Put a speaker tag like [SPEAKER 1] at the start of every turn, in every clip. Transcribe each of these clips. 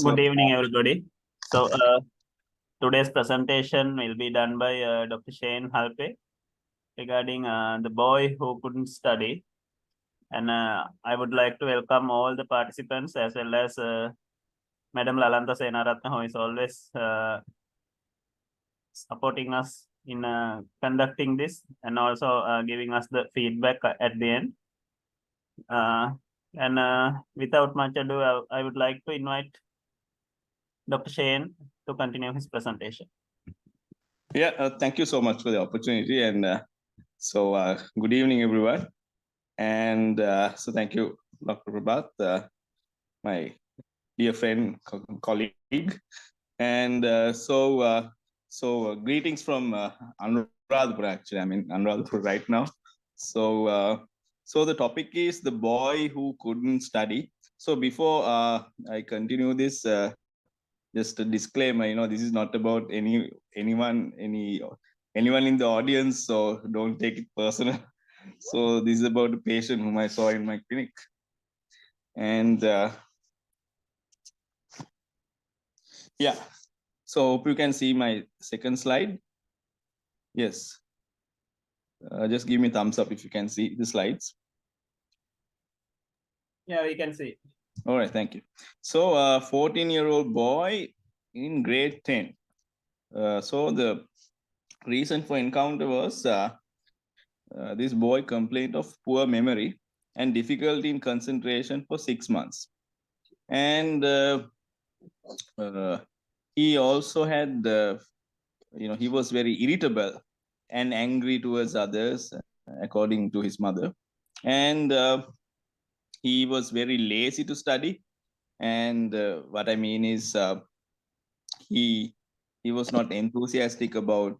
[SPEAKER 1] Good evening, everybody. So, today's presentation will be done by Dr. Shane Halpe regarding the boy who couldn't study. And I would like to welcome all the participants as well as Madam Lalanta Senaratna, who is always supporting us in conducting this and also giving us the feedback at the end. Without much ado, I would like to invite Dr. Shane to continue his presentation.
[SPEAKER 2] Yeah, thank you so much for the opportunity. And good evening, everyone. And so thank you, Dr. Prabhat, my dear friend, colleague. And greetings from Anuradhapura, actually. I'm in Anuradhapura right now. So the topic is the boy who couldn't study. So before I continue this, just a disclaimer, this is not about anyone in the audience, so don't take it personal. So this is about a patient whom I saw in my clinic. And yeah, so hope you can see my second slide. Yes. Just give me a thumbs up if you can see the slides.
[SPEAKER 1] Yeah, we can see.
[SPEAKER 2] All right, thank you. So 14-year-old boy in grade 10. So the reason for encounter was this boy complained of poor memory and difficulty in concentration for 6 months. And he also had, he was very irritable and angry towards others, according to his mother. And he was very lazy to study. And what I mean is he was not enthusiastic about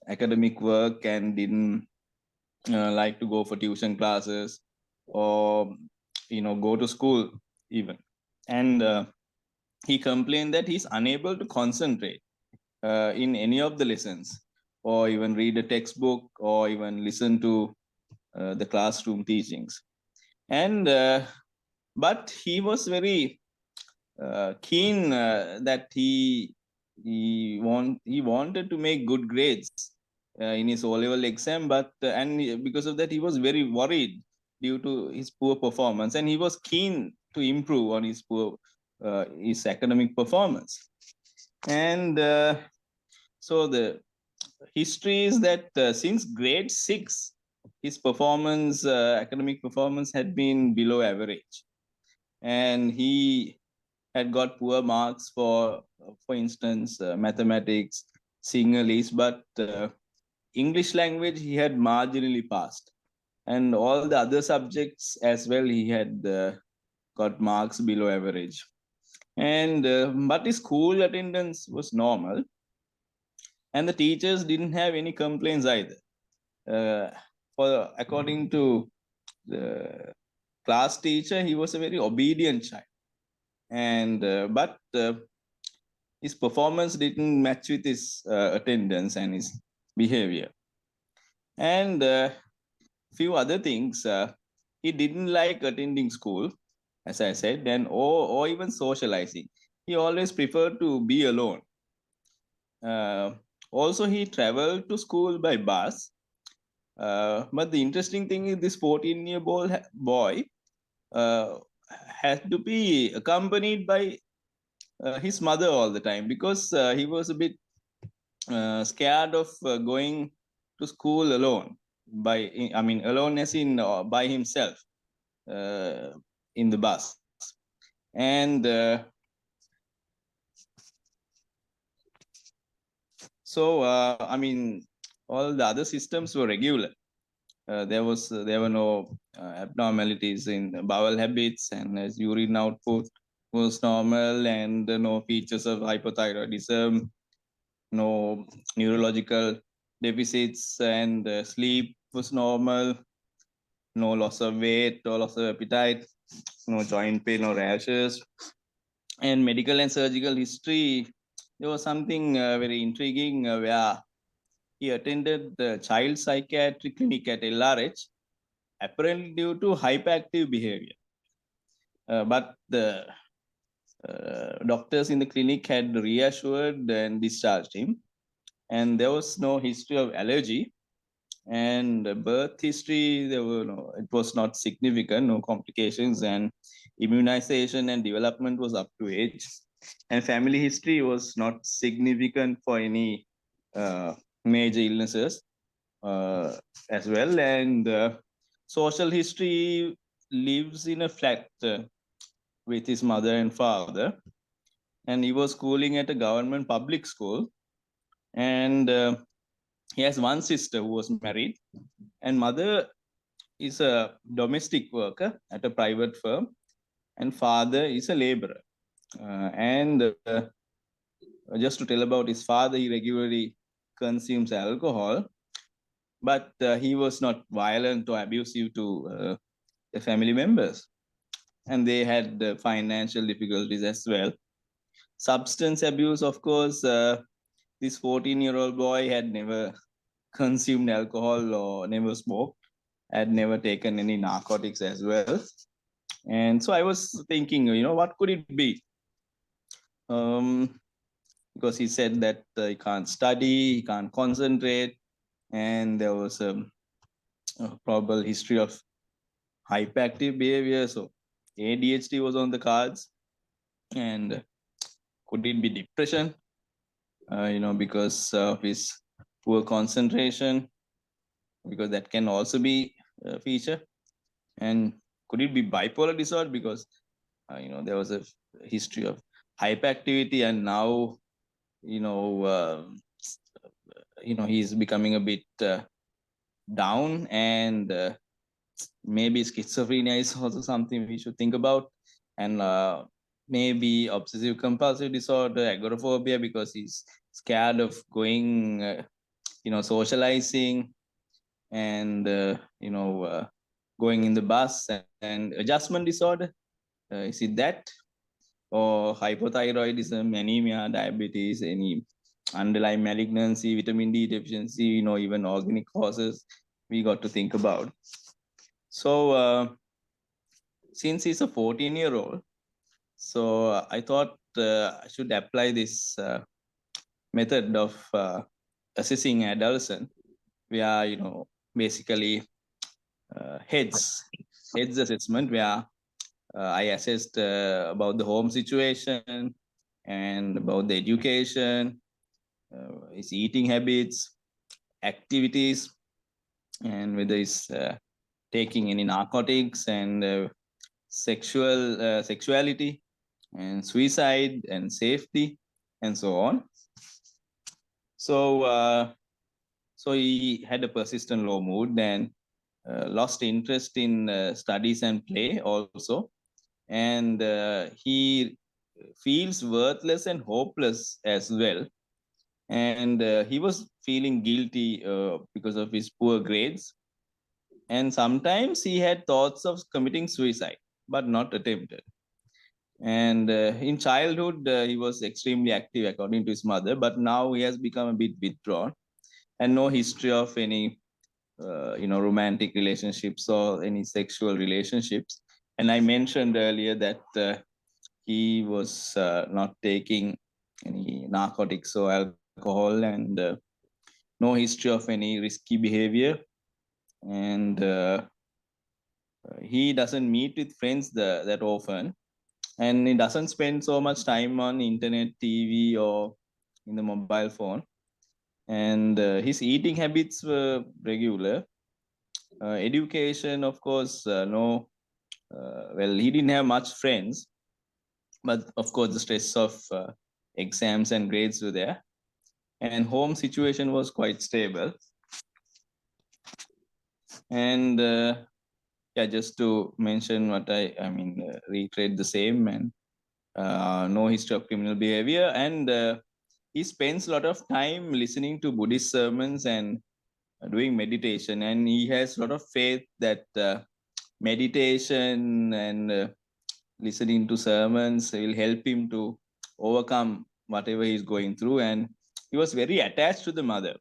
[SPEAKER 2] academic work and didn't like to go for tuition classes or go to school even. And he complained that he's unable to concentrate in any of the lessons, or even read a textbook, or even listen to the classroom teachings. And but he was very keen that he wanted to make good grades in his O-level exam, but and because of that he was very worried due to his poor performance, and he was keen to improve on his academic performance. And so the history is that since grade 6 his performance, academic performance, had been below average, and he had got poor marks for instance, mathematics, Sinhalese, but English language he had marginally passed, and all the other subjects as well he had got marks below average. And but his school attendance was normal, and the teachers didn't have any complaints either. According to the class teacher, he was a very obedient child, and but his performance didn't match with his attendance and his behavior. And few other things, he didn't like attending school, as I said, and or even socializing. He always preferred to be alone. Also, he traveled to school by bus. But the interesting thing is this 14-year-old boy had to be accompanied by his mother all the time, because he was a bit scared of going to school alone, alone as in by himself in the bus. And all the other systems were regular. There were no abnormalities in bowel habits, and as urine output was normal, and no features of hypothyroidism, no neurological deficits, and sleep was normal, no loss of weight or loss of appetite, no joint pain or rashes. And medical and surgical history, there was something very intriguing where he attended the child psychiatric clinic at LRH, apparently due to hyperactive behavior. But the doctors in the clinic had reassured and discharged him, and there was no history of allergy. And birth history, there were no, it was not significant, no complications, and immunization and development was up to age. And family history was not significant for any major illnesses as well. And social history, lives in a flat with his mother and father, and he was schooling at a government public school. And he has one sister who was married, and mother is a domestic worker at a private firm, and father is a laborer. And just to tell about his father, he regularly consumes alcohol, but he was not violent or abusive to the family members. And they had financial difficulties as well. Substance abuse, of course, this 14-year-old boy had never consumed alcohol or never smoked, had never taken any narcotics as well. And so I was thinking, what could it be? Because he said that he can't study, he can't concentrate, and there was a probable history of hyperactive behavior. So ADHD was on the cards. And could it be depression? Because of his poor concentration, because that can also be a feature. And could it be bipolar disorder? Because there was a history of hyperactivity, and now he's becoming a bit down. And maybe schizophrenia is also something we should think about. And maybe obsessive compulsive disorder, agoraphobia, because he's scared of going socializing, and going in the bus. And adjustment disorder, is it that? Or hypothyroidism, anemia, diabetes, any underlying malignancy, vitamin D deficiency, even organic causes we got to think about. So since he's a 14-year-old, so I thought I should apply this method of assessing adolescent, where basically heads assessment, where I assessed about the home situation and about the education, his eating habits, activities, and whether he's taking any narcotics, and sexuality, and suicide, and safety, and so on. So he had a persistent low mood, and lost interest in studies and play also. And he feels worthless and hopeless as well. And he was feeling guilty because of his poor grades. And sometimes he had thoughts of committing suicide, but not attempted. And in childhood, he was extremely active, according to his mother, but now he has become a bit withdrawn, and no history of any romantic relationships or any sexual relationships. And I mentioned earlier that he was not taking any narcotics or alcohol, and no history of any risky behavior. And he doesn't meet with friends that often, and he doesn't spend so much time on internet, TV, or in the mobile phone. And his eating habits were regular. Education, of course, no. Well, he didn't have much friends, but of course the stress of exams and grades were there. And home situation was quite stable. And yeah, just to mention what I mean, reiterate the same. And no history of criminal behavior. And he spends a lot of time listening to Buddhist sermons and doing meditation. And he has a lot of faith that meditation and listening to sermons will help him to overcome whatever he's going through. And he was very attached to the mother,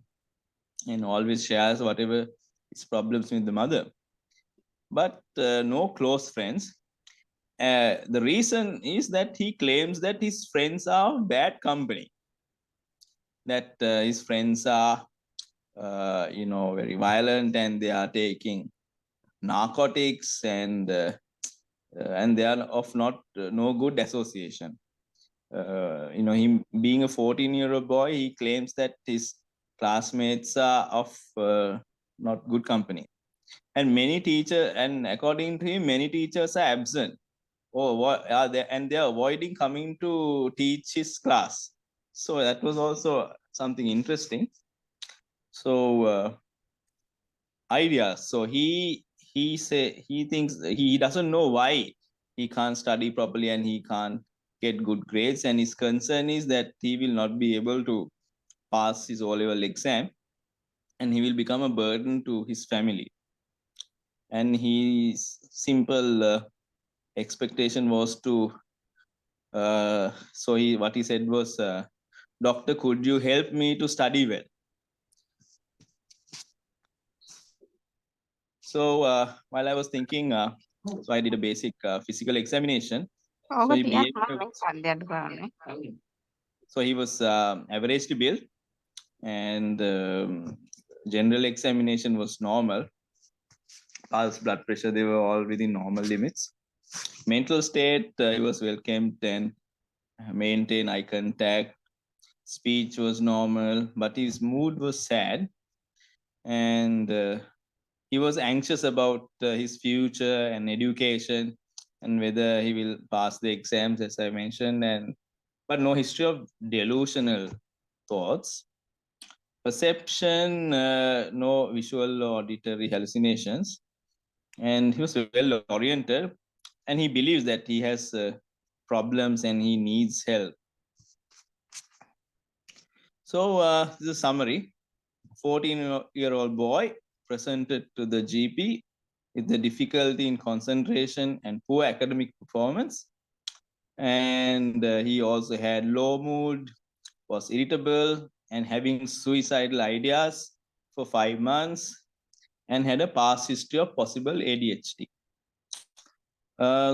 [SPEAKER 2] and always shares whatever his problems with the mother, but no close friends. The reason is that he claims that his friends are bad company, that his friends are very violent, and they are taking narcotics, and they are of not no good association. Him being a 14-year-old boy, he claims that his classmates are of not good company, and according to him, many teachers are absent, or what are they, and they are avoiding coming to teach his class. So that was also something interesting. So ideas. So he thinks he doesn't know why he can't study properly and he can't get good grades, and his concern is that he will not be able to pass his O-level exam, and he will become a burden to his family. And his simple expectation was to what he said was, doctor, could you help me to study well? So while I was thinking, so I did a basic physical examination. So he behaved, so he was averagely built, and general examination was normal. Pulse, blood pressure, they were all within normal limits. Mental state, he was well kept and maintained eye contact. Speech was normal, but his mood was sad, and he was anxious about his future and education, and whether he will pass the exams, as I mentioned, and but no history of delusional thoughts. Perception, no visual or auditory hallucinations, and he was well oriented, and he believes that he has problems and he needs help. So this is a summary. 14-year-old boy presented to the GP with the difficulty in concentration and poor academic performance. And he also had low mood, was irritable, and having suicidal ideas for 5 months, and had a past history of possible ADHD.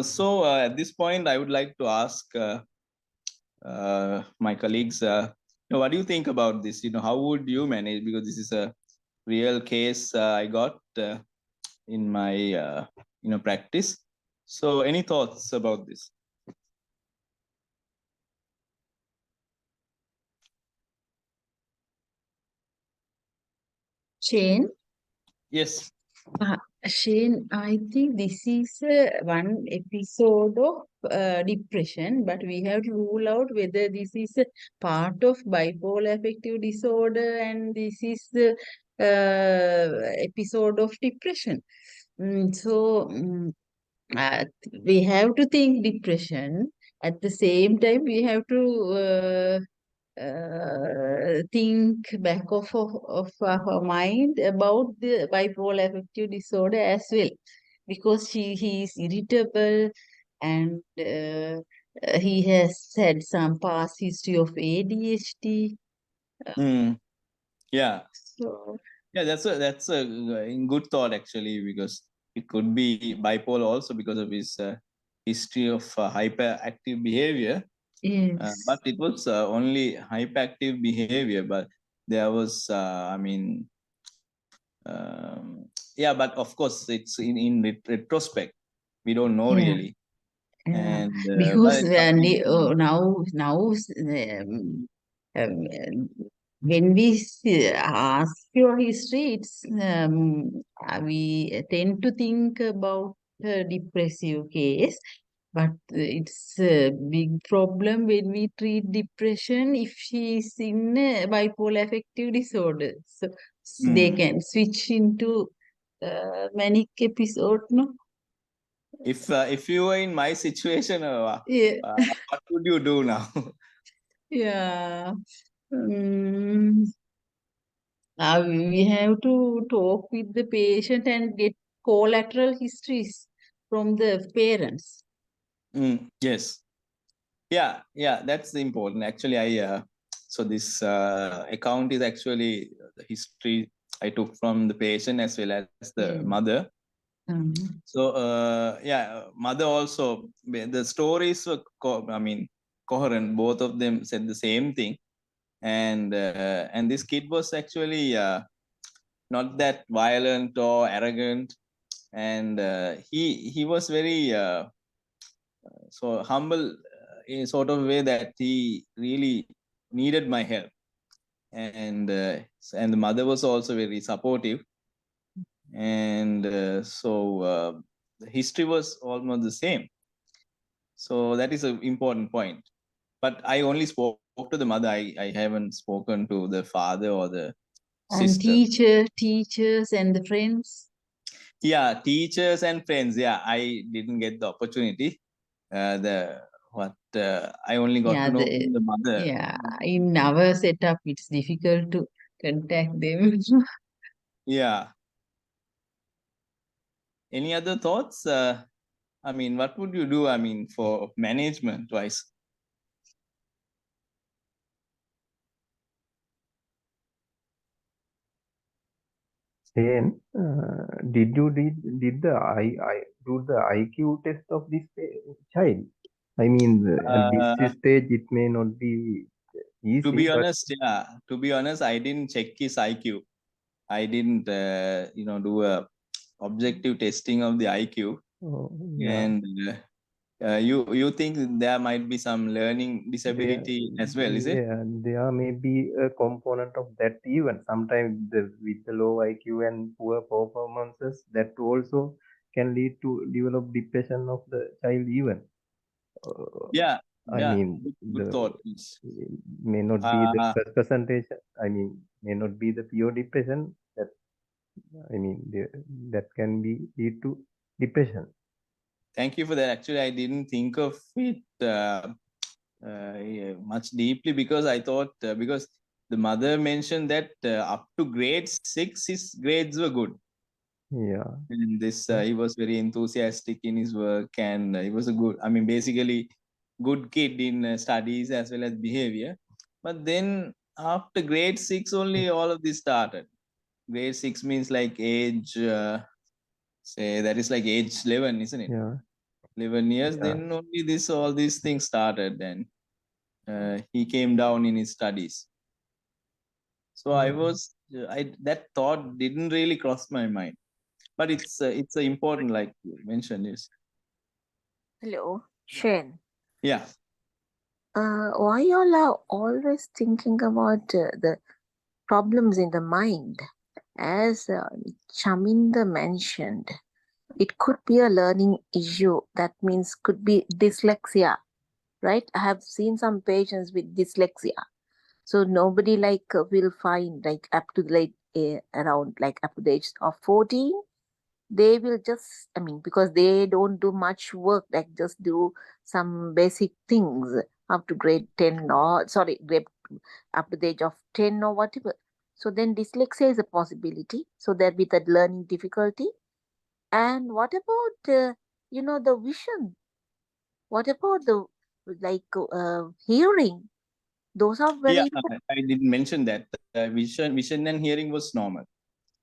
[SPEAKER 2] So at this point, I would like to ask my colleagues, what do you think about this? How would you manage? Because this is a real case I got in my practice. So any thoughts about this?
[SPEAKER 3] Shane?
[SPEAKER 2] Yes.
[SPEAKER 3] Shane, I think this is one episode of depression, but we have to rule out whether this is a part of bipolar affective disorder and this is the episode of depression. We have to think depression. At the same time, we have to think back of our mind about the bipolar affective disorder as well, because he is irritable, and he has had some past history of ADHD.
[SPEAKER 2] Yeah.
[SPEAKER 3] So
[SPEAKER 2] Yeah, that's a good thought actually, because it could be bipolar also because of his history of hyperactive behavior.
[SPEAKER 3] yes,
[SPEAKER 2] But it was only hyperactive behavior, but there was, yeah, but of course it's in retrospect, we don't know
[SPEAKER 3] yeah.
[SPEAKER 2] really.
[SPEAKER 3] Yeah,
[SPEAKER 2] And but
[SPEAKER 3] because
[SPEAKER 2] it's something.
[SPEAKER 3] now when we ask your history, we tend to think about a depressive case, but it's a big problem when we treat depression if she is in a bipolar affective disorder. So they can switch into manic episode, no?
[SPEAKER 2] If you were in my situation,
[SPEAKER 3] Yeah.
[SPEAKER 2] what would you do now?
[SPEAKER 3] Yeah. Mm, we have to talk with the patient and get collateral histories from the parents.
[SPEAKER 2] Yes. Yeah, that's important. Actually, so this account is actually the history I took from the patient as well as the mother. So mother also, the stories were coherent. Both of them said the same thing, and this kid was actually not that violent or arrogant, and he was very so humble in a sort of way that he really needed my help, and the mother was also very supportive, and the history was almost the same. So that is an important point. But I only spoke to the mother. I haven't spoken to the father or the
[SPEAKER 3] And
[SPEAKER 2] sister.
[SPEAKER 3] teachers and the friends.
[SPEAKER 2] Yeah, teachers and friends. Yeah, I didn't get the opportunity. I only got to know from the mother.
[SPEAKER 3] Yeah, in our setup, it's difficult to contact them.
[SPEAKER 2] Yeah. Any other thoughts? What would you do? For management wise.
[SPEAKER 4] Then, did the IQ test of this child? I mean, at this stage, it may not be easy.
[SPEAKER 2] To be honest, I didn't check his IQ. I didn't, do a objective testing of the IQ. And you think there might be some learning disability as well, is it?
[SPEAKER 4] Yeah, there may be a component of that even. Sometimes with the low IQ and poor performances, that also can lead to develop depression of the child even. I mean,
[SPEAKER 2] good thought.
[SPEAKER 4] may not be the first presentation. May not be the pure depression. That can be lead to depression.
[SPEAKER 2] Thank you for that. Actually, I didn't think of it much deeply, because I thought because the mother mentioned that up to grade 6 his grades were good.
[SPEAKER 4] Yeah.
[SPEAKER 2] And he was very enthusiastic in his work, and he was a good, basically good kid in studies as well as behavior. But then after grade 6 only all of this started. Grade 6 means like age, say that is like age 11, isn't it?
[SPEAKER 4] Yeah.
[SPEAKER 2] 11 years, then only all these things started, and he came down in his studies. So that thought didn't really cross my mind, but it's important, like you mentioned. Yes.
[SPEAKER 5] Hello, Shane.
[SPEAKER 2] Yeah.
[SPEAKER 5] Why y'all are always thinking about the problems in the mind? As Chaminda mentioned, it could be a learning issue. That means could be dyslexia, right? I have seen some patients with dyslexia. So nobody will find up to around up to the age of 14. They will just, because they don't do much work, just do some basic things up to grade 10 or, grade up to the age of 10 or whatever. So then dyslexia is a possibility. So there'll be that learning difficulty. And what about, the vision? What about the, hearing? Those are very important.
[SPEAKER 2] I didn't mention that. Vision and hearing was normal.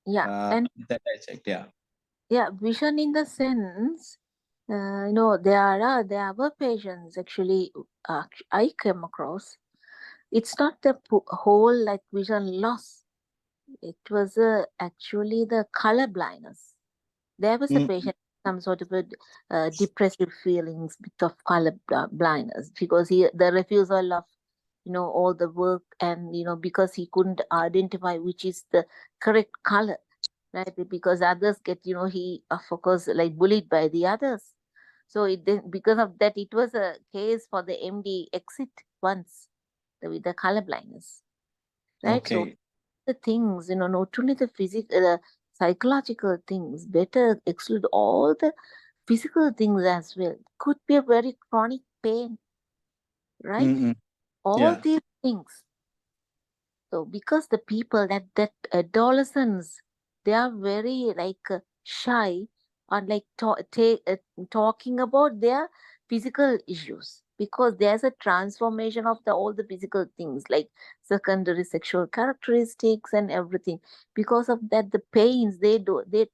[SPEAKER 5] Yeah. And
[SPEAKER 2] that I checked, yeah.
[SPEAKER 5] Yeah, vision in the sense, there were patients actually I came across. It's not the whole vision loss. It was actually the color blindness. There was a patient some sort of a depressive feelings, bit of color blindness, because the refusal of all the work, and because he couldn't identify which is the correct color. Right, because others get, he of course bullied by the others. So because of that, it was a case for the MD exit once with the color blindness. Right.
[SPEAKER 2] Okay.
[SPEAKER 5] So the things, not only the physical, psychological things, better exclude all the physical things as well. Could be a very chronic pain. Right. All these things. So because the people that adolescents, they are very shy on talking about their physical issues. because there's a transformation of all the physical things like secondary sexual characteristics and everything. Because of that, the pains they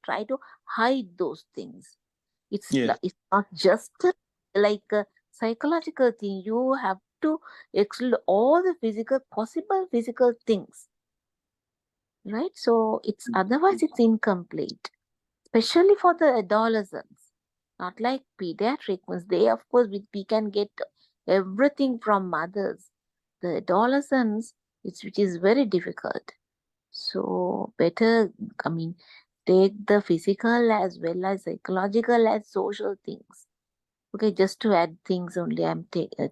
[SPEAKER 5] try to hide those things.
[SPEAKER 2] Yes.
[SPEAKER 5] It's not just like a psychological thing. You have to exclude all the possible physical things, right? So it's otherwise it's incomplete, especially for the adolescents. Not like pediatric ones. They, of course, we can get everything from mothers. The adolescents, which is very difficult. So better, I mean, take the physical as well as psychological as social things. Okay, just to add things only, I'm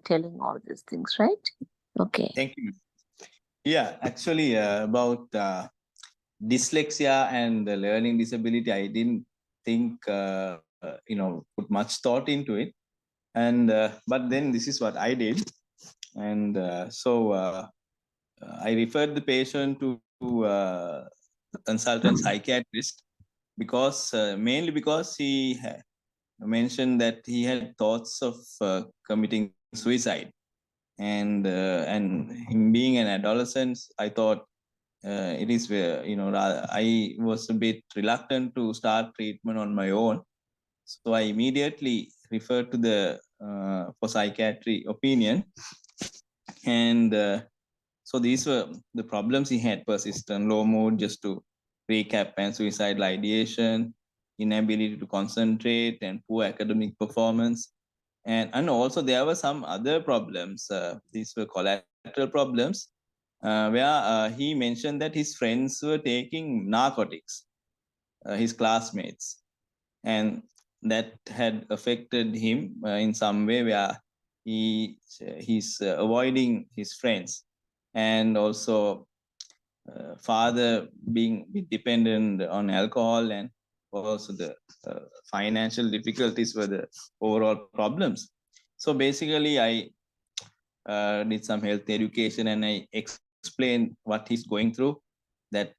[SPEAKER 5] telling all these things, right? Okay.
[SPEAKER 2] Thank you. Yeah, actually, about dyslexia and learning disability, I didn't think, put much thought into it. And but then this is what I did. And I referred the patient to a consultant psychiatrist because mainly because he mentioned that he had thoughts of committing suicide. And him being an adolescent, I thought it is where, I was a bit reluctant to start treatment on my own. So I immediately referred to the for psychiatry opinion. And so these were the problems he had: persistent low mood, just to recap, and suicidal ideation, inability to concentrate, and poor academic performance. And also there were some other problems. These were collateral problems, where he mentioned that his friends were taking narcotics, his classmates, and that had affected him in some way, where he's avoiding his friends. And also father being dependent on alcohol, and also the financial difficulties were the overall problems. So basically I did some health education, and I explained what he's going through, that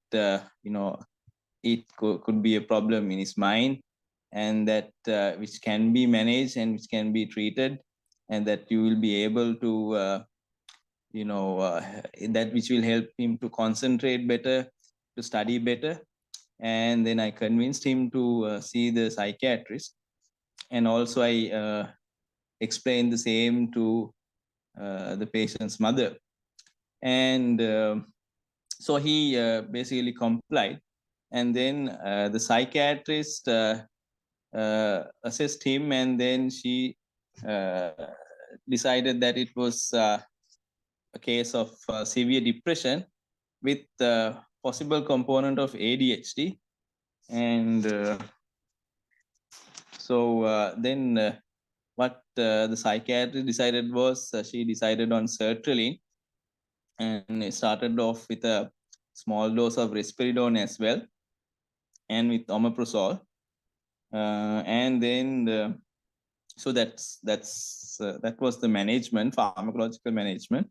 [SPEAKER 2] it could be a problem in his mind, and that which can be managed and which can be treated, and that you will be able to that which will help him to concentrate better, to study better. And then I convinced him to see the psychiatrist, and also I explained the same to the patient's mother. And so he basically complied. And then the psychiatrist assessed him, and then she uh, decided that it was a case of severe depression with possible component of ADHD. And then what the psychiatrist decided was, she decided on sertraline, and it started off with a small dose of risperidone as well, and with omeprazole. And then so that was the management, pharmacological management.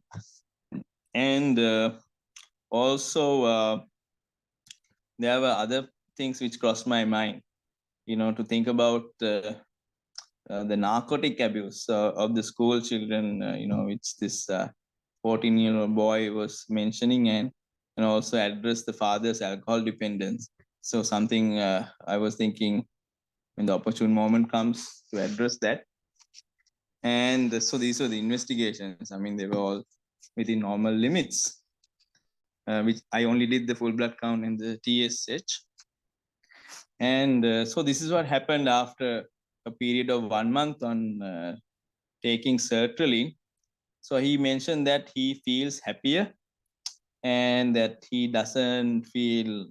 [SPEAKER 2] And also there were other things which crossed my mind, to think about the narcotic abuse of the school children, which this 14-year-old boy was mentioning, and also address the father's alcohol dependence. So something I was thinking, when the opportune moment comes, to address that. And so these were the investigations. I mean, they were all within normal limits, which I only did the full blood count and the TSH. And so this is what happened after a period of 1 month on taking sertraline. So he mentioned that he feels happier, and that he doesn't feel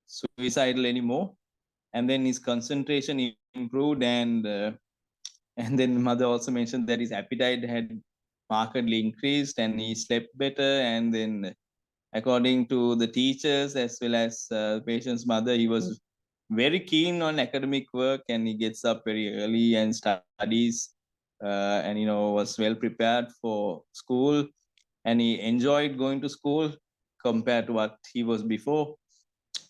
[SPEAKER 2] suicidal anymore. And then his concentration improved, and then mother also mentioned that his appetite had markedly increased, and he slept better. And then, according to the teachers as well as patient's mother, he was very keen on academic work, and he gets up very early and studies, and was well prepared for school, and he enjoyed going to school compared to what he was before.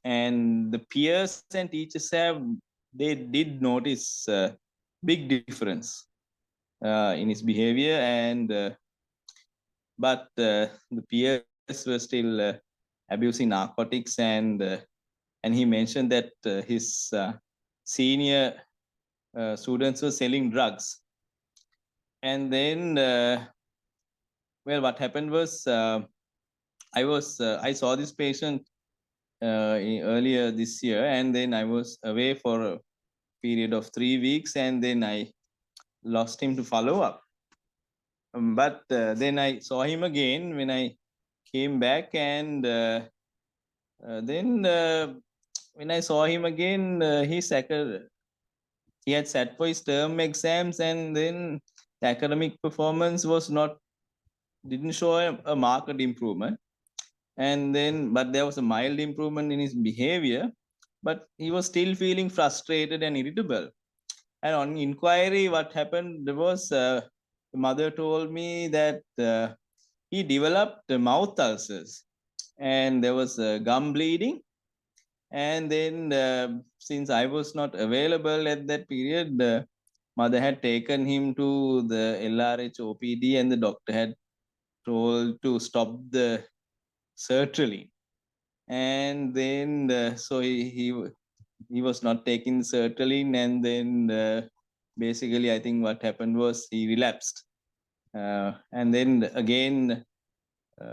[SPEAKER 2] And the peers and teachers they did notice big difference. in his behavior, and but the peers were still abusing narcotics, and he mentioned that his senior students were selling drugs. And then, well, what happened was I saw this patient earlier this year, and then I was away for a period of 3 weeks, and then I lost him to follow up. But then I saw him again when I came back, and then when I saw him again, he had sat for his term exams, and then the academic performance didn't show a marked improvement. And then, but there was a mild improvement in his behavior, but he was still feeling frustrated and irritable. And on inquiry, what happened was the mother told me that he developed mouth ulcers, and there was gum bleeding. And then, since I was not available at that period, the mother had taken him to the LRH OPD, and the doctor had told to stop the sertraline. And then, so he was not taking the sertraline, and then basically, I think what happened was he relapsed. And then again,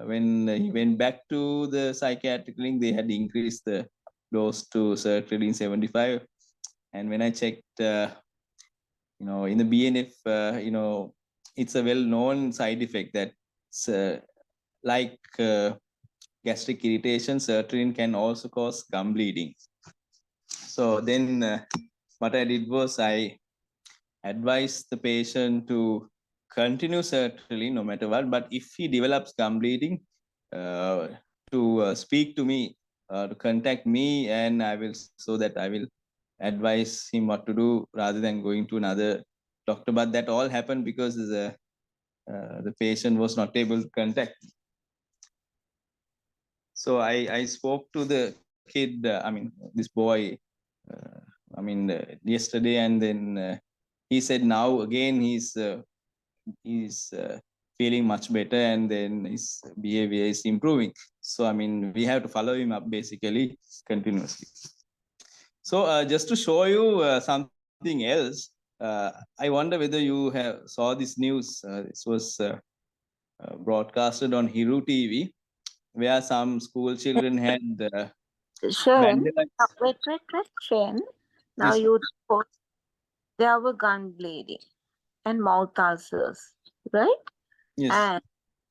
[SPEAKER 2] when he went back to the psychiatric clinic, they had increased the dose to sertraline 75. And when I checked, in the BNF, it's a well-known side effect that like gastric irritation, sertraline can also cause gum bleeding. So then what I did was I advised the patient to continue sertraline no matter what, but if he develops gum bleeding, to speak to me, to contact me, and I will advise him what to do rather than going to another doctor. But that all happened because the patient was not able to contact me. So I spoke to the kid, this boy, yesterday, and then he said now again he's feeling much better, and then his behavior is improving. So we have to follow him up basically continuously. So just to show you something else, I wonder whether you saw this news. This was broadcasted on Hiru TV, where some school children had
[SPEAKER 5] Sharon,
[SPEAKER 2] vandalized.
[SPEAKER 5] wait, Sharon. Now
[SPEAKER 2] Yes,
[SPEAKER 5] you told there were gun bleeding and mouth ulcers, right?
[SPEAKER 2] yes.
[SPEAKER 5] And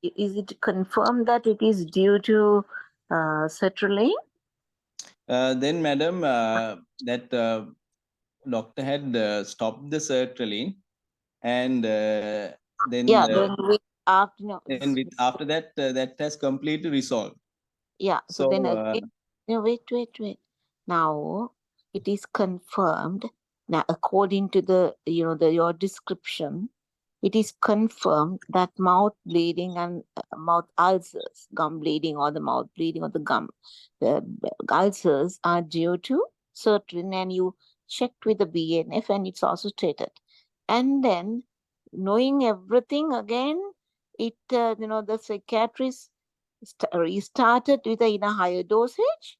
[SPEAKER 5] is it confirmed that it is due to sertraline?
[SPEAKER 2] Then, madam, that doctor had stopped the sertraline, and then
[SPEAKER 5] Yeah, then
[SPEAKER 2] after that, that has completely resolved.
[SPEAKER 5] yeah, so then
[SPEAKER 2] So
[SPEAKER 5] again, no, wait. Now it is confirmed. Now, according to your description, it is confirmed that mouth bleeding and mouth ulcers, gum bleeding or the mouth bleeding or the ulcers are due to sertraline, and you checked with the BNF and it's also stated. And then, knowing everything again, the psychiatrist restarted in a higher dosage.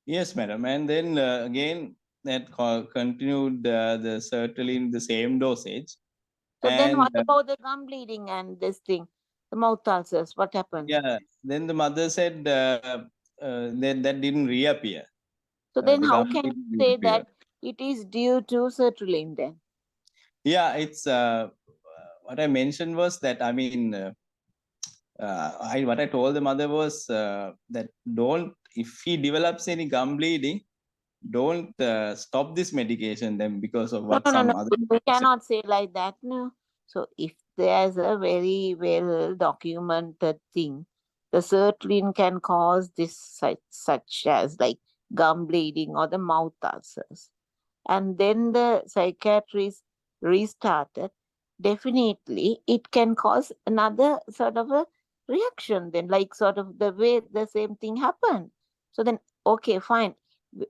[SPEAKER 2] yes, madam, and then again that continued the sertraline the same dosage.
[SPEAKER 5] So then
[SPEAKER 2] And
[SPEAKER 5] what about the gum bleeding and this thing, the mouth ulcers? What happened?
[SPEAKER 2] yeah, then the mother said that didn't reappear.
[SPEAKER 5] So then
[SPEAKER 2] The
[SPEAKER 5] how
[SPEAKER 2] gum
[SPEAKER 5] can
[SPEAKER 2] didn't
[SPEAKER 5] you say
[SPEAKER 2] reappear.
[SPEAKER 5] that it is due to sertraline then?
[SPEAKER 2] Yeah, it's what I mentioned was that what I told the mother was that if he develops any gum bleeding, don't stop this medication then because of what some
[SPEAKER 5] No.
[SPEAKER 2] other
[SPEAKER 5] We
[SPEAKER 2] said.
[SPEAKER 5] cannot say like that, no. So if there's a very well documented thing, the sertraline can cause this such as like gum bleeding or the mouth ulcers. And then the psychiatrist restarted, definitely it can cause another sort of a reaction then, like sort of the way the same thing happened. So then, okay, fine.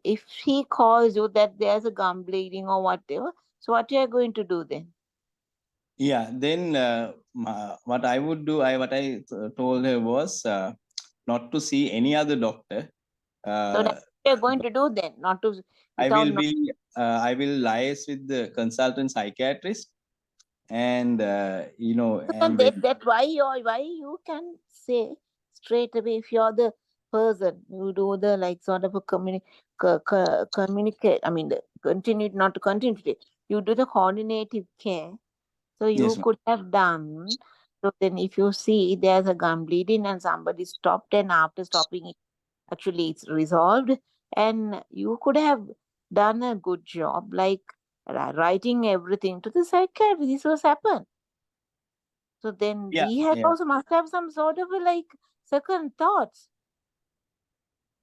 [SPEAKER 5] If he calls you that there's a gum bleeding or whatever, so what you are going to do then?
[SPEAKER 2] Yeah, then what I would do, what I told her was not to see any other doctor.
[SPEAKER 5] So that's what you're going to do then, not to
[SPEAKER 2] I
[SPEAKER 5] without
[SPEAKER 2] will be I will liaise with the consultant psychiatrist, and
[SPEAKER 5] and
[SPEAKER 2] when,
[SPEAKER 5] that why you can say straight away if you're the person you do the like sort of a communicate. I mean, the continue not to continue. You do the coordinative care. So you
[SPEAKER 2] yes, ma'am.
[SPEAKER 5] could have done. So then, if you see there's a gum bleeding and somebody stopped, and after stopping it, actually it's resolved, and you could have done a good job, like writing everything to the psychiatrist. This was happened. So then
[SPEAKER 2] Yeah,
[SPEAKER 5] we had
[SPEAKER 2] yeah,
[SPEAKER 5] also must have some sort of a like second thoughts,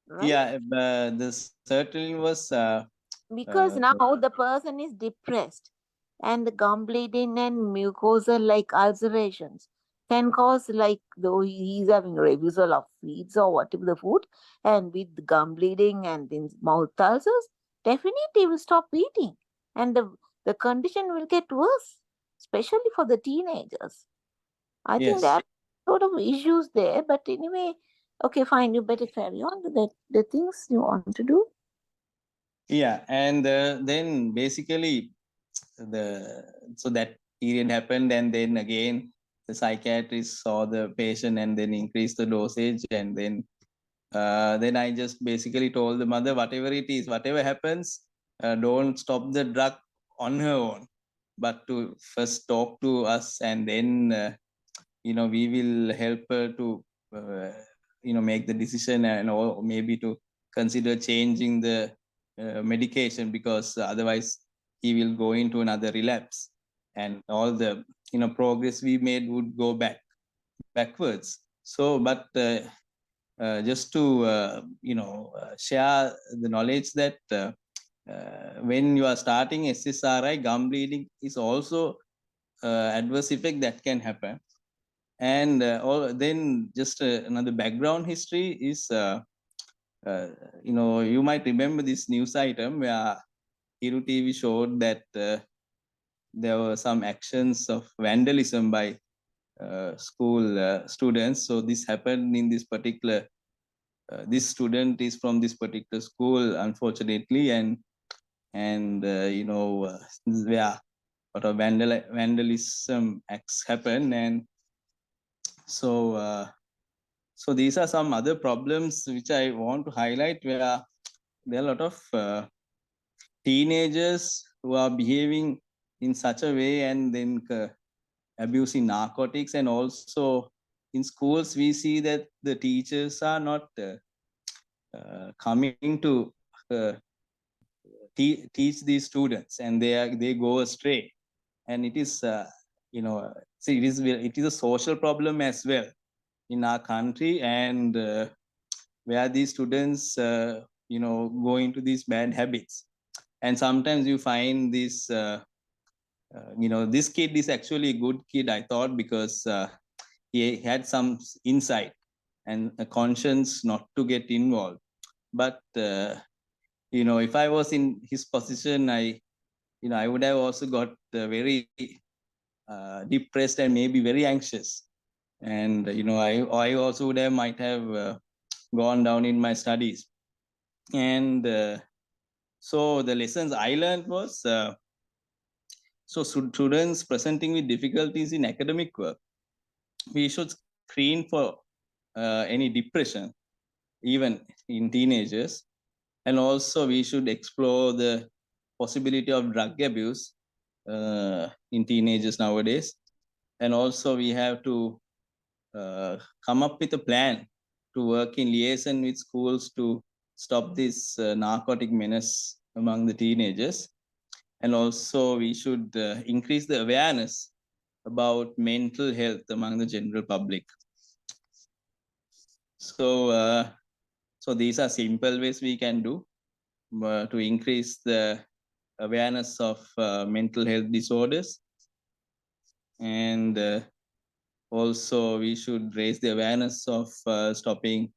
[SPEAKER 5] right?
[SPEAKER 2] yeah. The certainly was
[SPEAKER 5] Because now the person is depressed and the gum bleeding and mucosal like ulcerations can cause like though he's having refusal of feeds or whatever the food, and with the gum bleeding and in mouth ulcers, definitely he will stop eating, and the condition will get worse, especially for the teenagers. I think
[SPEAKER 2] yes.
[SPEAKER 5] there are sort of issues there, but anyway, okay, fine, you better carry on with the things you want to do.
[SPEAKER 2] Yeah, and then basically the so that period happened, and then again the psychiatrist saw the patient and then increased the dosage, and then I just basically told the mother, whatever it is, whatever happens, don't stop the drug on her own, but to first talk to us, and then we will help her to make the decision, and or maybe to consider changing the medication, because otherwise he will go into another relapse, and all the progress we made would go backwards. So but just to share the knowledge that when you are starting SSRI, gum bleeding is also adverse effect that can happen. And then just another background history is you might remember this news item where Hiru TV showed that there were some actions of vandalism by school students. So this happened in this particular this student is from this particular school, unfortunately, and where lot of vandalism acts happen. And so so these are some other problems which I want to highlight, where there are a lot of teenagers who are behaving in such a way, and then abusing narcotics. And also in schools we see that the teachers are not coming to uh, teach these students, and they go astray. And it is see, it is a social problem as well in our country, and where these students go into these bad habits. And sometimes you find this this kid is actually a good kid, I thought, because he had some insight and a conscience not to get involved. But if I was in his position, I would have also got very depressed and maybe very anxious. And I also would have might have gone down in my studies. And so the lessons I learned was so students presenting with difficulties in academic work, we should screen for any depression, even in teenagers. And also we should explore the possibility of drug abuse in teenagers nowadays. And also we have to come up with a plan to work in liaison with schools to stop this narcotic menace among the teenagers. And also we should increase the awareness about mental health among the general public. So so these are simple ways we can do to increase the awareness of mental health disorders. And also we should raise the awareness of stopping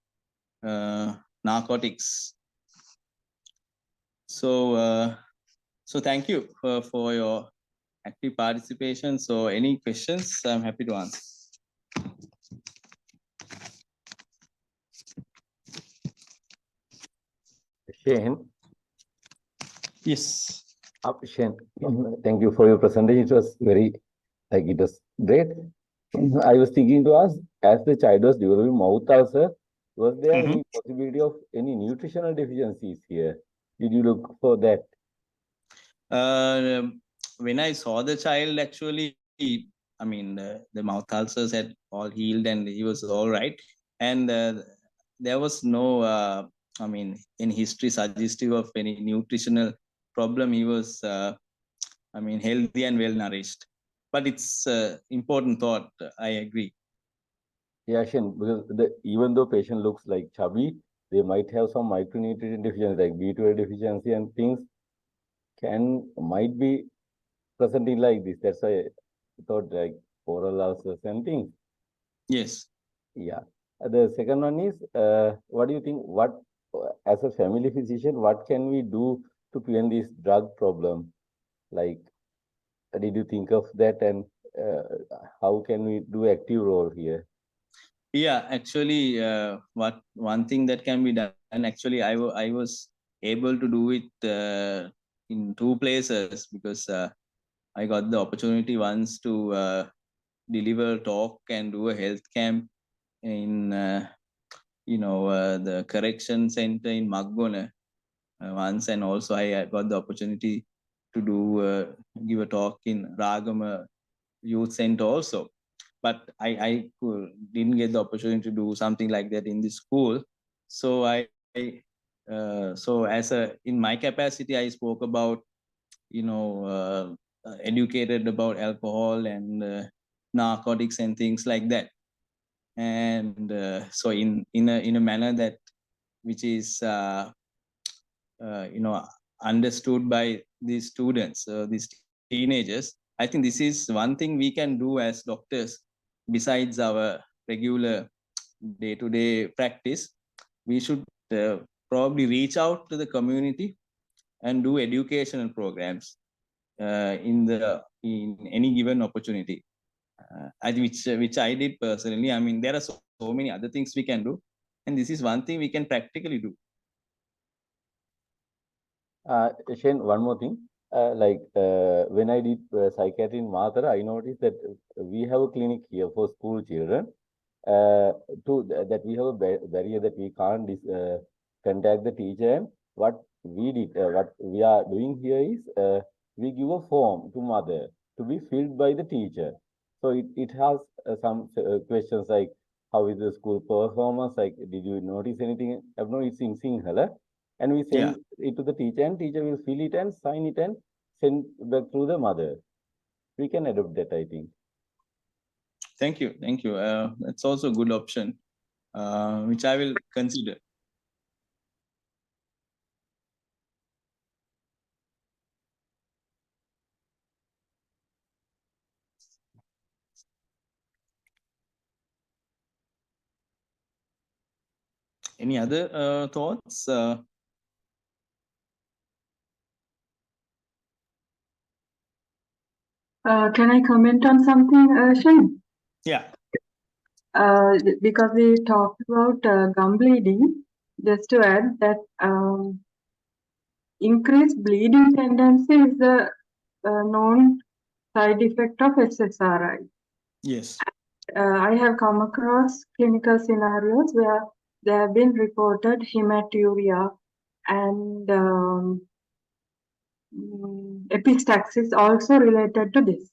[SPEAKER 2] narcotics. So so thank you for your active participation. So any questions, I'm happy to answer.
[SPEAKER 6] Shane,
[SPEAKER 2] Yes.
[SPEAKER 6] Shane, thank you for your presentation. It was it was great. I was thinking to ask, as the child was developing mouth ulcer, was there any possibility of any nutritional deficiencies here? Did you look for that?
[SPEAKER 2] When I saw the child, actually, I mean, the mouth ulcers had all healed and he was all right. And there was no, I mean, in history suggestive of any nutritional problem. He was, I mean, healthy and well nourished. But it's important thought. I agree.
[SPEAKER 6] Yeah, Shane, because even though patient looks like chubby, they might have some micronutrient deficiency like B12 deficiency and things might be presenting like this. That's why I thought like oral ulcers and things.
[SPEAKER 2] Yes.
[SPEAKER 6] Yeah. The second one is, what do you think? As a family physician, what can we do to prevent this drug problem? Like, did you think of that, and how can we do active role here?
[SPEAKER 2] Yeah, actually, one thing that can be done. Actually, I was able to do it in two places because I got the opportunity once to deliver a talk and do a health camp in the correction center in Maggona once, and also I got the opportunity to give a talk in Ragama Youth Center also. But I didn't get the opportunity to do something like that in the school. So in my capacity, I spoke about educated about alcohol and narcotics and things like that. And so in a manner that which is understood by these students, these teenagers. I think this is one thing we can do as doctors besides our regular day-to-day practice. We should probably reach out to the community and do educational programs in any given opportunity. Which I did personally. I mean, there are so many other things we can do, and this is one thing we can practically do.
[SPEAKER 6] Shane, one more thing. When I did psychiatry in Madhara, I noticed that we have a clinic here for school children. That we have a barrier that we can't contact the teacher. And what we are doing here is we give a form to mother to be filled by the teacher. So it has some questions like, how is the school performance? Like, did you notice anything? No, it's in Sinhala. And we send it to the teacher, and teacher will fill it and sign it and send back through the mother. We can adopt that, I think.
[SPEAKER 2] Thank you. That's also a good option, which I will consider. Any other thoughts?
[SPEAKER 7] Can I comment on something, Shane?
[SPEAKER 2] Yeah.
[SPEAKER 7] Because we talked about gum bleeding, just to add that increased bleeding tendency is the known side effect of SSRI.
[SPEAKER 2] Yes.
[SPEAKER 7] I have come across clinical scenarios where there have been reported hematuria and epistaxis also related to this.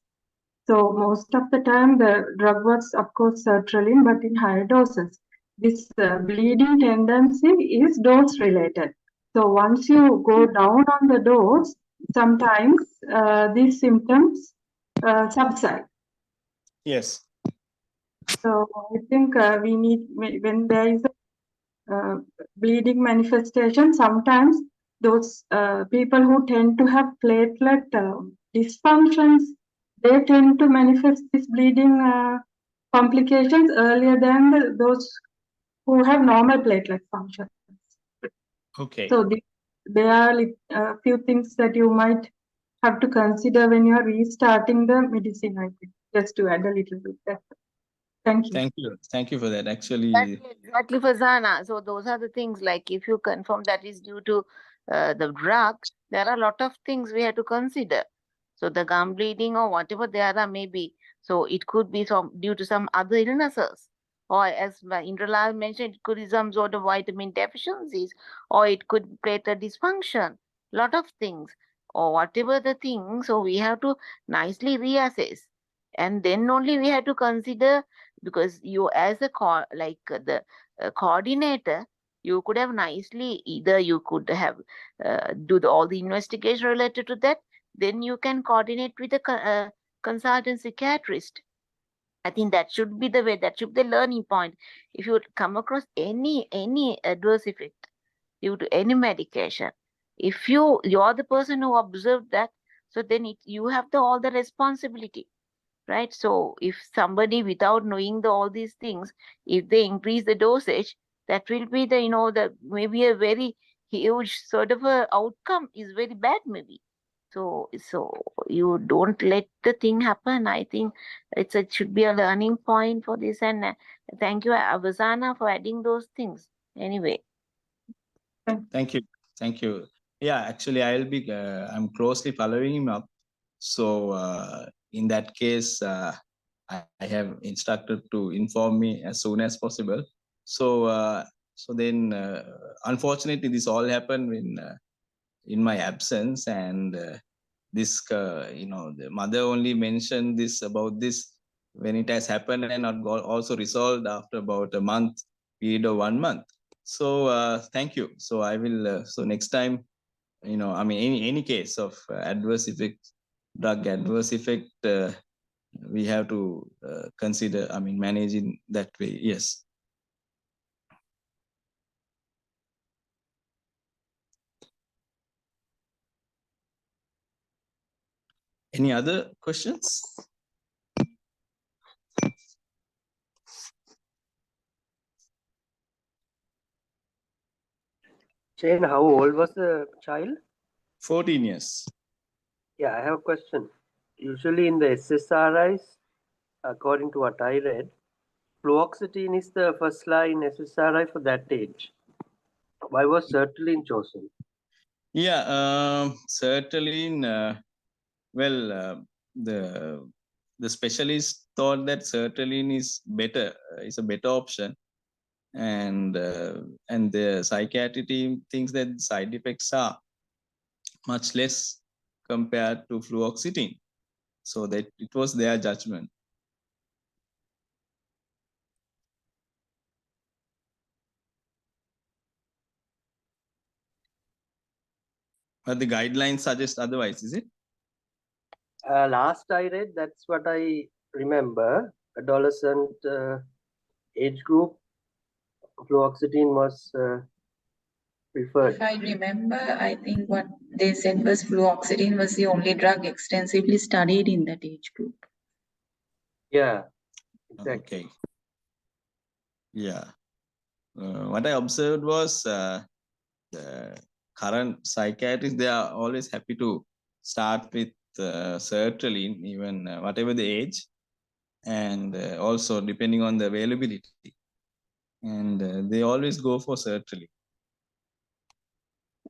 [SPEAKER 7] So most of the time the drug was of course sertraline, but in higher doses. This bleeding tendency is dose related. So once you go down on the dose, sometimes these symptoms subside.
[SPEAKER 2] Yes.
[SPEAKER 7] So I think we need, when there is a bleeding manifestation, sometimes those people who tend to have platelet dysfunctions, they tend to manifest this bleeding complications earlier than those who have normal platelet function.
[SPEAKER 2] Okay.
[SPEAKER 7] So there are a few things that you might have to consider when you are restarting the medicine, I think, just to add a little bit. Thank you.
[SPEAKER 2] Thank you for that. Actually,
[SPEAKER 5] Exactly, Fazana. So those are the things, like if you confirm that is due to the drug, there are a lot of things we have to consider. So the gum bleeding or whatever there are maybe. So it could be due to some other illnesses. Or as Indralal mentioned, it could be some sort of vitamin deficiencies, or it could be platelet dysfunction. Lot of things. Or whatever the thing. So we have to nicely reassess. And then only we have to consider, because you as a the coordinator, you could have nicely, either you could have all the investigation related to that, then you can coordinate with a consultant psychiatrist. I think that should be the way, that should be the learning point. If you come across any adverse effect due to any medication, if you're the person who observed that, so then you have all the responsibility, right? So if somebody, without knowing all these things, if they increase the dosage, that will be the maybe a very huge sort of a outcome is very bad maybe. So you don't let the thing happen. I think it should be a learning point for this. And thank you, Avasana, for adding those things. Anyway.
[SPEAKER 2] thank you. Yeah, actually, I'm closely following him up. So in that case, I have instructed to inform me as soon as possible. So then, unfortunately, this all happened in my absence, and this, the mother only mentioned about this when it has happened, and also resolved after about a month period of 1 month. So thank you. So I will. So next time, I mean, any case of adverse effect, drug adverse effect, we have to consider, I mean, managing that way. Yes. Any other questions?
[SPEAKER 4] Shane, how old was the child?
[SPEAKER 2] 14 years.
[SPEAKER 4] Yeah, I have a question. Usually in the SSRIs, according to what I read, fluoxetine is the first line SSRI for that age. Why was sertraline chosen?
[SPEAKER 2] Yeah, sertraline. The specialist thought that sertraline is better, is a better option, and the psychiatry team thinks that side effects are much less compared to fluoxetine. So that it was their judgment. But the guidelines suggest otherwise, is it?
[SPEAKER 4] Last I read, that's what I remember. Adolescent age group, fluoxetine was preferred.
[SPEAKER 8] If I remember, I think what they said was fluoxetine was the only drug extensively studied in that age group.
[SPEAKER 4] Yeah, exactly.
[SPEAKER 2] Okay. Yeah. What I observed was the current psychiatrists, they are always happy to start with sertraline, even whatever the age, and also depending on the availability. And they always go for sertraline.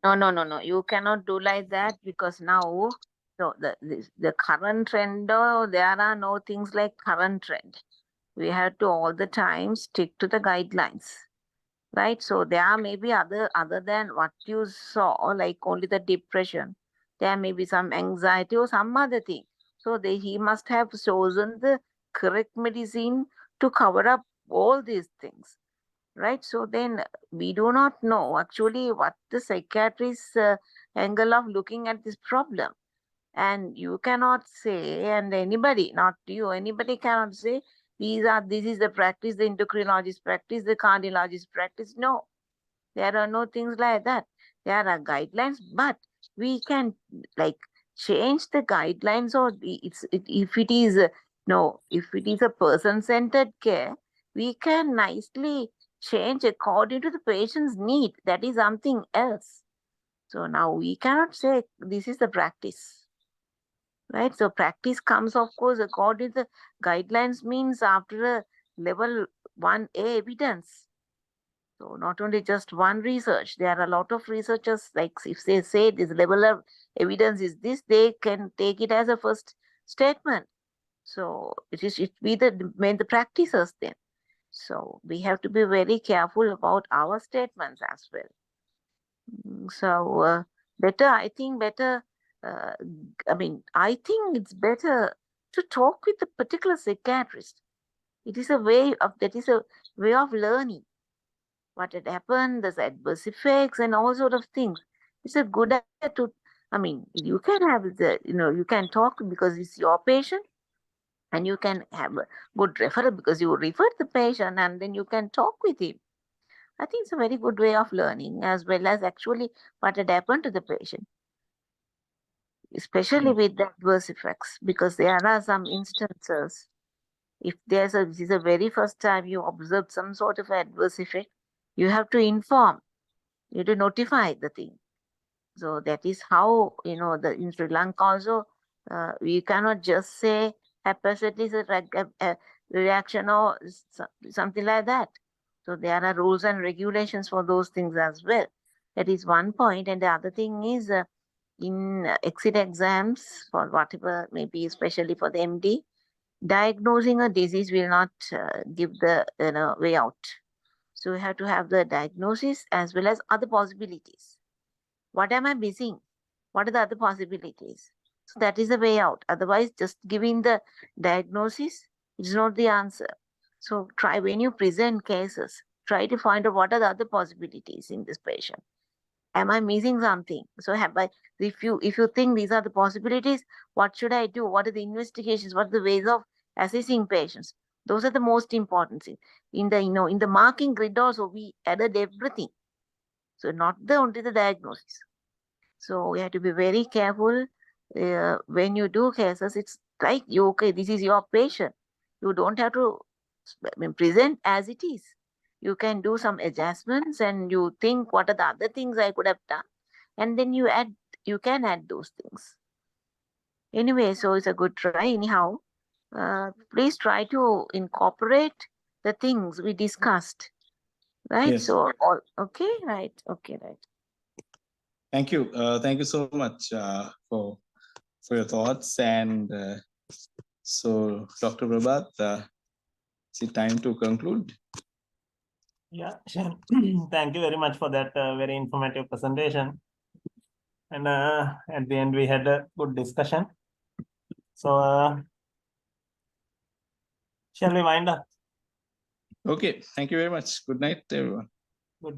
[SPEAKER 5] No. You cannot do like that, because now, so the current trend, there are no things like current trend. We have to all the time stick to the guidelines, right? So there may be other than what you saw, like only the depression. There may be some anxiety or some other thing. So he must have chosen the correct medicine to cover up all these things. Right, so then we do not know actually what the psychiatrist's angle of looking at this problem. And you cannot say, and anybody, not you, anybody cannot say, this is the practice, the endocrinologist practice, the cardiologist practice. No, there are no things like that. There are guidelines, but we can like change the guidelines, or if it is if it is a person-centered care, we can nicely change according to the patient's need. That is something else. So now we cannot say this is the practice. right? So practice comes, of course, according to the guidelines, means after a level 1A evidence. So not only just one research, there are a lot of researchers, like if they say this level of evidence is this, they can take it as a first statement. So it be the practices then. So we have to be very careful about our statements as well. So I think it's better to talk with a particular psychiatrist. That is a way of learning what had happened, there's adverse effects and all sort of things. It's a good idea to, you can have you can talk because it's your patient, and you can have a good referral because you referred the patient, and then you can talk with him. I think it's a very good way of learning, as well as actually what had happened to the patient, especially with the adverse effects, because there are some instances, if this is the very first time you observe some sort of adverse effect, you have to inform, you have to notify the thing. So that is how, in Sri Lanka also, we cannot just say haphazardly is a reaction or something like that. So there are rules and regulations for those things as well. That is one point. And the other thing is, in exit exams, for whatever, maybe especially for the MD, diagnosing a disease will not give the way out. So we have to have the diagnosis as well as other possibilities. What am I missing? What are the other possibilities? So that is the way out. Otherwise, just giving the diagnosis is not the answer. So try, when you present cases, try to find out what are the other possibilities in this patient. Am I missing something? So if you think these are the possibilities, what should I do? What are the investigations? What are the ways of assessing patients? Those are the most important things. In the marking grid also, we added everything. So not only the diagnosis. So we have to be very careful when you do cases. It's like this is your patient. You don't have to present as it is. You can do some adjustments, and you think what are the other things I could have done, and then you can add those things. Anyway, so it's a good try. Anyhow, please try to incorporate the things we discussed. Right.
[SPEAKER 2] Yes.
[SPEAKER 5] So okay, right. Okay, right.
[SPEAKER 2] Thank you. Thank you so much for your thoughts. And so, Dr. Prabhat, is it time to conclude?
[SPEAKER 1] Yeah, sure. Thank you very much for that very informative presentation. And at the end, we had a good discussion. So, shall we wind up?
[SPEAKER 2] Okay. Thank you very much. Good night, everyone.
[SPEAKER 1] Good.